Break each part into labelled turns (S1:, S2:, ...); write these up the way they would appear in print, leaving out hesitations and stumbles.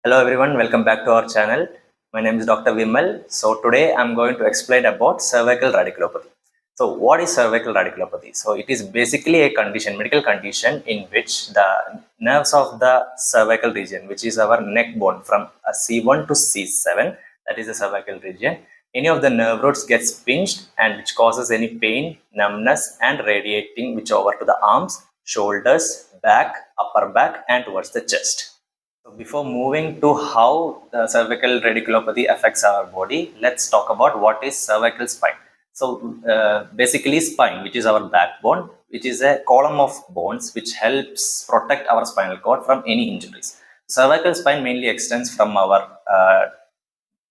S1: Hello everyone, welcome back to our channel. My name is Dr. Vimal. So today I'm going to explain about cervical radiculopathy. So what is cervical radiculopathy? So it is basically a condition, medical condition in which the nerves of the cervical region, which is our neck bone from C1 to C7, that is the cervical region. Any of the nerve roots gets pinched and which causes any pain, numbness and radiating which over to the arms, shoulders, back, upper back and towards the chest. So before moving to how the cervical radiculopathy affects our body, let's talk about what is cervical spine. So basically spine, which is our backbone, which is a column of bones which helps protect our spinal cord from any injuries. Cervical spine mainly extends from our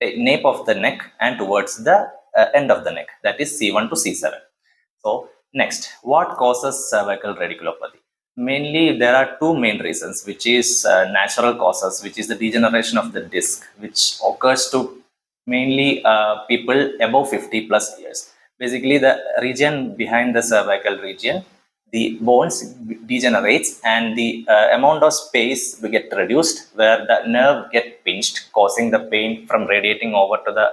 S1: nape of the neck and towards the end of the neck, that is C1 to C7. So next, what causes cervical radiculopathy? Mainly, there are two main reasons, which is natural causes, which is the degeneration of the disc, which occurs to mainly people above 50 plus years. Basically, the region behind the cervical region, the bones degenerates and the amount of space will get reduced where the nerve get pinched, causing the pain from radiating over to the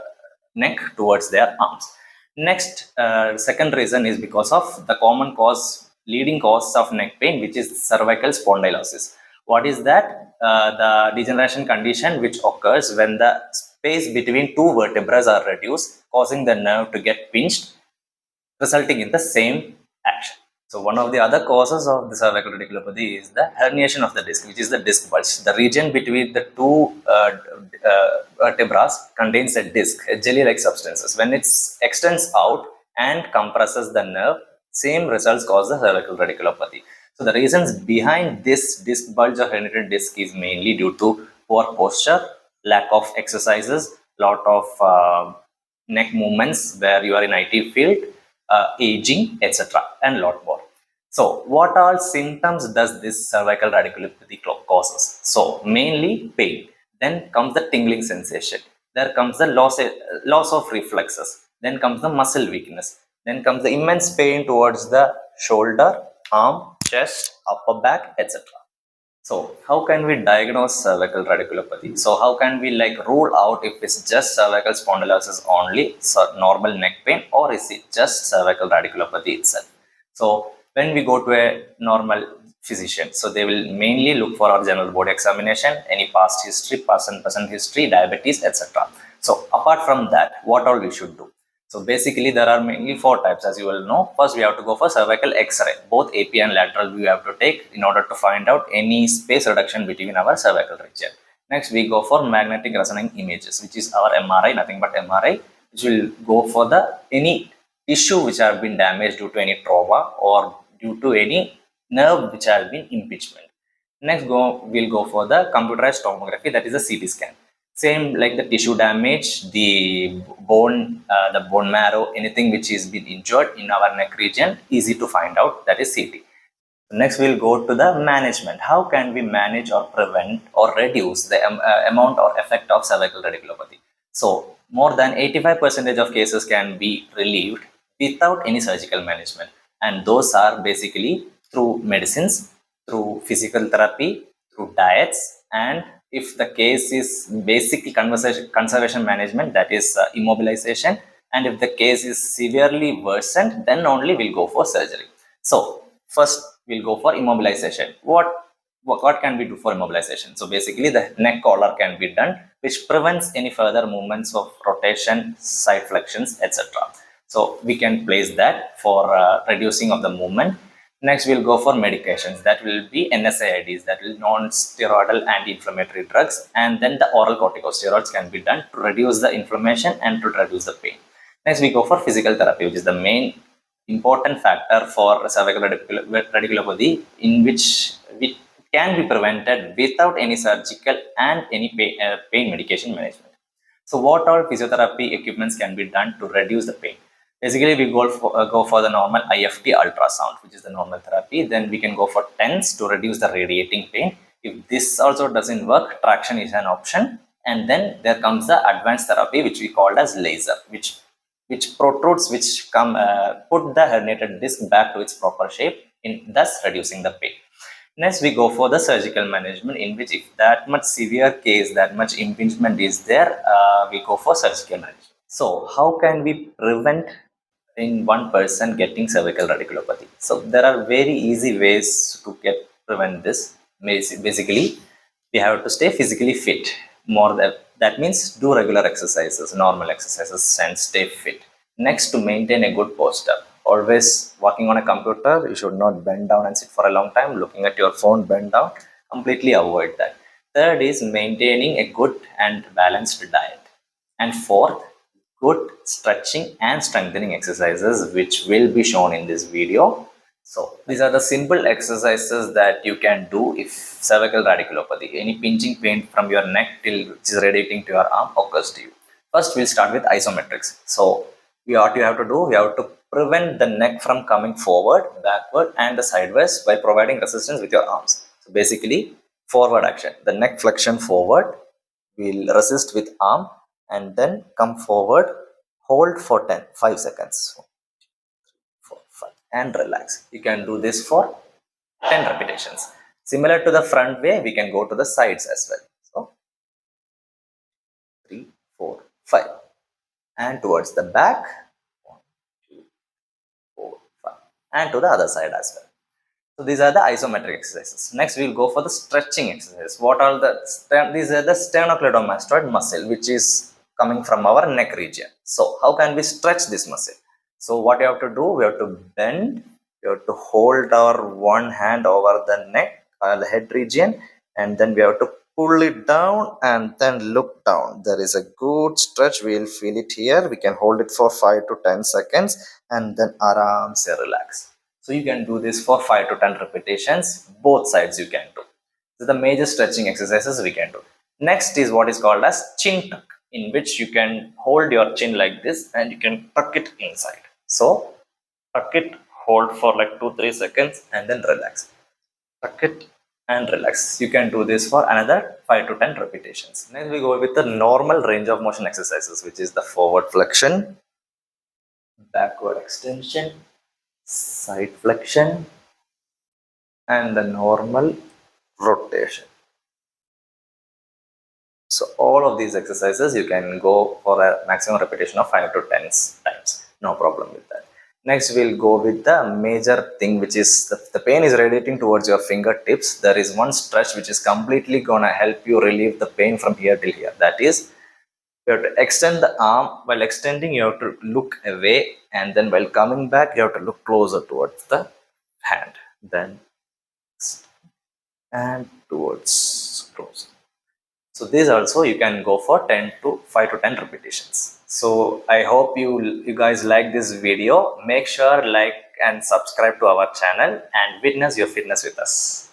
S1: neck towards their arms. Next, second reason is because of the common cause, leading cause of neck pain, which is cervical spondylosis. What is that? The degeneration condition which occurs when the space between two vertebrae are reduced, causing the nerve to get pinched, resulting in the same action. So one of the other causes of the cervical radiculopathy is the herniation of the disc, which is the disc bulge. The region between the two vertebrae contains a disc, a jelly-like substances. When it extends out and compresses the nerve, same results cause the cervical radiculopathy. So the reasons behind this disc bulge or herniated disc is mainly due to poor posture, lack of exercises, lot of neck movements where you are in IT field, aging, etc. and lot more. So what all symptoms does this cervical radiculopathy causes? So mainly pain, then comes the tingling sensation, there comes the loss of reflexes, then comes the muscle weakness, then comes the immense pain towards the shoulder, arm, chest, upper back, etc. So how can we diagnose cervical radiculopathy? So how can we rule out if it's just cervical spondylosis only, so normal neck pain, or is it just cervical radiculopathy itself? So when we go to a normal physician, so they will mainly look for our general body examination, any past history, present history, diabetes, etc. So apart from that, what all we should do? So basically there are mainly four types, as you will know. First we have to go for cervical X-ray. Both AP and lateral we have to take in order to find out any space reduction between our cervical region. Next we go for magnetic resonance images, which is our MRI, nothing but MRI, which will go for the any tissue which have been damaged due to any trauma or due to any nerve which has been impingement. Next we'll go for the computerized tomography, that is a CT scan. Same like the tissue damage, the bone marrow, anything which is been injured in our neck region, easy to find out, that is CT. Next, we'll go to the management. How can we manage or prevent or reduce the amount or effect of cervical radiculopathy? So, more than 85% of cases can be relieved without any surgical management. And those are basically through medicines, through physical therapy, through diets, and if the case is basically conservation management, that is immobilization, and if the case is severely worsened, then only we'll go for surgery. So first we'll go for immobilization. What can we do for immobilization? So basically the neck collar can be done, which prevents any further movements of rotation, side flexions, etc. So we can place that for reducing of the movement. Next, we'll go for medications. That will be NSAIDs, that will non-steroidal anti-inflammatory drugs, and then the oral corticosteroids can be done to reduce the inflammation and to reduce the pain. Next, we go for physical therapy, which is the main important factor for cervical radiculopathy, in which it can be prevented without any surgical and any pain medication management. So, what all physiotherapy equipments can be done to reduce the pain? Basically, we go for the normal IFT ultrasound, which is the normal therapy. Then we can go for TENS to reduce the radiating pain. If this also doesn't work, traction is an option. And then there comes the advanced therapy, which we call as laser, which protrudes, which put the herniated disc back to its proper shape, in thus reducing the pain. Next, we go for the surgical management, in which if that much severe case, that much impingement is there, we go for surgical management. So, how can we prevent in one person getting cervical radiculopathy? So, there are very easy ways to prevent this. Basically, we have to stay physically fit. That means do regular exercises, normal exercises, and stay fit. Next, to maintain a good posture. Always working on a computer, you should not bend down and sit for a long time. Looking at your phone, bend down. Completely avoid that. Third is maintaining a good and balanced diet. And fourth, good stretching and strengthening exercises, which will be shown in this video. So these are the simple exercises that you can do if cervical radiculopathy, any pinching pain from your neck till which is radiating to your arm occurs to you. First, we'll start with isometrics. So what you have to do, you have to prevent the neck from coming forward, backward, and the sideways by providing resistance with your arms. So basically, forward action. The neck flexion forward, we'll resist with arm, and then come forward, hold for 5 seconds. 4, 5, and relax. You can do this for 10 repetitions. Similar to the front way, we can go to the sides as well. So 3, 4, 5. And towards the back, 1, 2, 4, 5. And to the other side as well. So these are the isometric exercises. Next, we will go for the stretching exercises. What are these are the sternocleidomastoid muscle, which is coming from our neck region. So how can we stretch this muscle? So what you have to do, we have to bend, we have to hold our one hand over the neck, the head region, and then we have to pull it down and then look down. There is a good stretch. We will feel it here. We can hold it for 5 to 10 seconds and then aram se relax. So you can do this for 5 to 10 repetitions. Both sides you can do. So the major stretching exercises we can do. Next is what is called as chin tuck, in which you can hold your chin like this and you can tuck it inside. So tuck it, hold for like 2-3 seconds and then relax. Tuck it and relax. You can do this for another 5 to 10 repetitions. Next we go with the normal range of motion exercises, which is the forward flexion, backward extension, side flexion, and the normal rotation. So all of these exercises you can go for a maximum repetition of 5 to 10 times. No problem with that. Next we'll go with the major thing, which is the pain is radiating towards your fingertips. There is one stretch which is completely gonna help you relieve the pain from here till here. That is, you have to extend the arm. While extending, you have to look away, and then while coming back, you have to look closer towards the hand. Then and towards close. So this also you can go for 5 to 10 repetitions. So I hope you guys like this video. Make sure like and subscribe to our channel and witness your fitness with us.